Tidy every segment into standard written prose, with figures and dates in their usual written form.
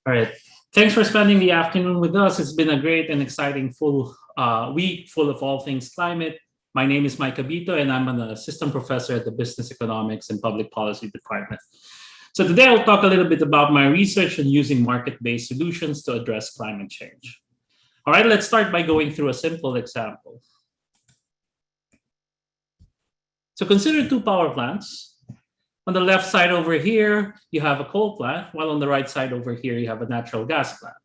All right. Thanks for spending the afternoon with us. It's been a great and exciting full week full of all things climate. My name is Mike Abito, and I'm an assistant professor at the Business Economics and Public Policy Department. So today I'll talk a little bit about my research and using market-based solutions to address climate change. All right, let's start by going through a simple example. So consider two power plants. On the left side over here, you have a coal plant, while on the right side over here, you have a natural gas plant.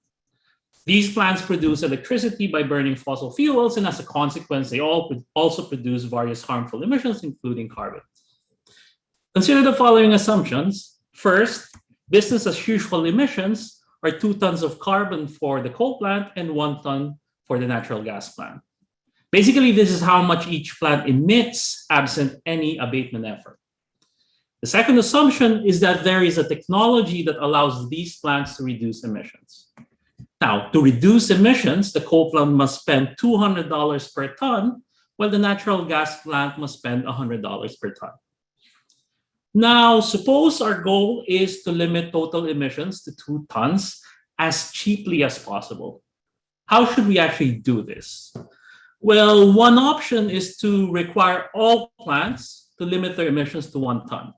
These plants produce electricity by burning fossil fuels, and as a consequence, they all also produce various harmful emissions, including carbon. Consider the following assumptions. First, business as usual emissions are 2 tons of carbon for the coal plant and 1 ton for the natural gas plant. Basically, this is how much each plant emits absent any abatement effort. The second assumption is that there is a technology that allows these plants to reduce emissions. Now, to reduce emissions, the coal plant must spend $200 per ton, while the natural gas plant must spend $100 per ton. Now, suppose our goal is to limit total emissions to 2 tons as cheaply as possible. How should we actually do this? Well, one option is to require all plants to limit their emissions to 1 ton.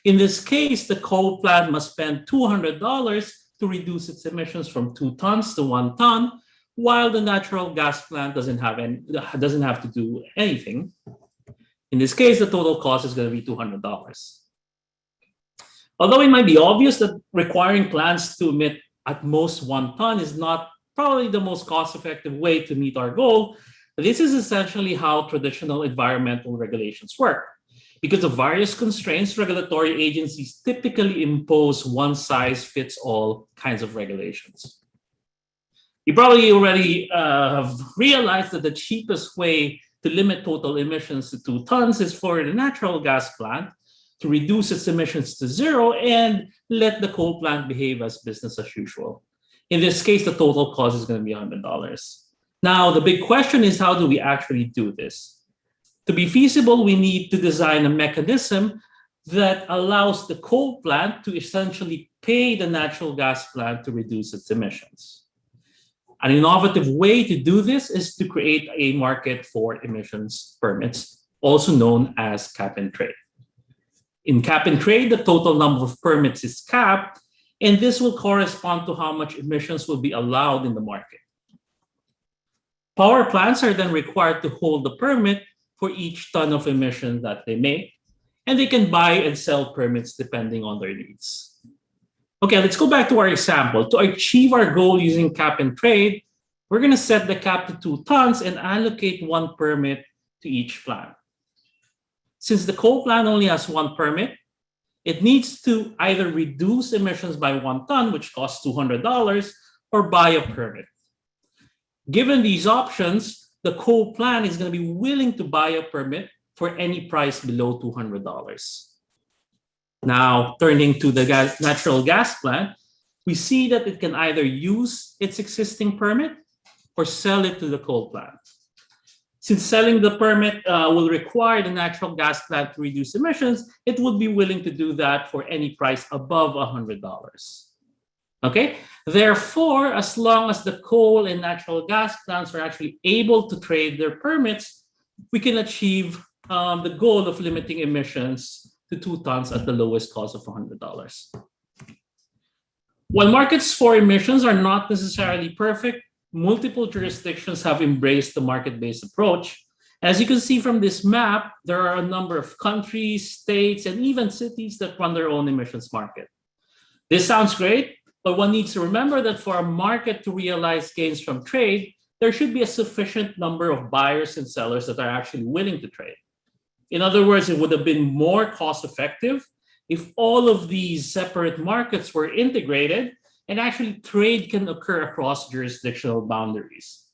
In this case, the coal plant must spend $200 to reduce its emissions from 2 tons to 1 ton, while the natural gas plant doesn't have to do anything. In this case, the total cost is going to be $200. Although it might be obvious that requiring plants to emit at most 1 ton is not probably the most cost-effective way to meet our goal, this is essentially how traditional environmental regulations work. Because of various constraints, regulatory agencies typically impose one-size-fits-all kinds of regulations. You probably already have realized that the cheapest way to limit total emissions to 2 tons is for the natural gas plant to reduce its emissions to 0 and let the coal plant behave as business as usual. In this case, the total cost is going to be $100. Now, the big question is, how do we actually do this? To be feasible, we need to design a mechanism that allows the coal plant to essentially pay the natural gas plant to reduce its emissions. An innovative way to do this is to create a market for emissions permits, also known as cap and trade. In cap and trade, the total number of permits is capped, and this will correspond to how much emissions will be allowed in the market. Power plants are then required to hold the permit for each ton of emission that they make, and they can buy and sell permits depending on their needs. Okay, let's go back to our example. To achieve our goal using cap and trade, we're going to set the cap to 2 tons and allocate 1 permit to each plant. Since the coal plant only has 1 permit, it needs to either reduce emissions by 1 ton, which costs $200, or buy a permit. Given these options, the coal plant is going to be willing to buy a permit for any price below $200. Now, turning to the natural gas plant, we see that it can either use its existing permit or sell it to the coal plant. Since selling the permit will require the natural gas plant to reduce emissions, it would be willing to do that for any price above $100. Okay, therefore, as long as the coal and natural gas plants are actually able to trade their permits, we can achieve the goal of limiting emissions to 2 tons at the lowest cost of $100. While markets for emissions are not necessarily perfect, multiple jurisdictions have embraced the market-based approach. As you can see from this map, there are a number of countries, states, and even cities that run their own emissions market. This sounds great, but one needs to remember that for a market to realize gains from trade, there should be a sufficient number of buyers and sellers that are actually willing to trade. In other words, it would have been more cost-effective if all of these separate markets were integrated and actually trade can occur across jurisdictional boundaries.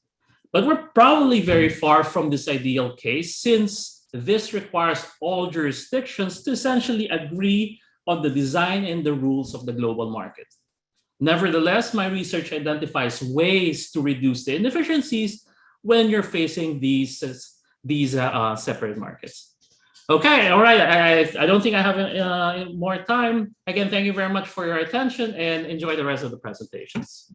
But we're probably very far from this ideal case, since this requires all jurisdictions to essentially agree on the design and the rules of the global market. Nevertheless, my research identifies ways to reduce the inefficiencies when you're facing these separate markets. Okay, all right. I don't think I have more time. Again, thank you very much for your attention and enjoy the rest of the presentations.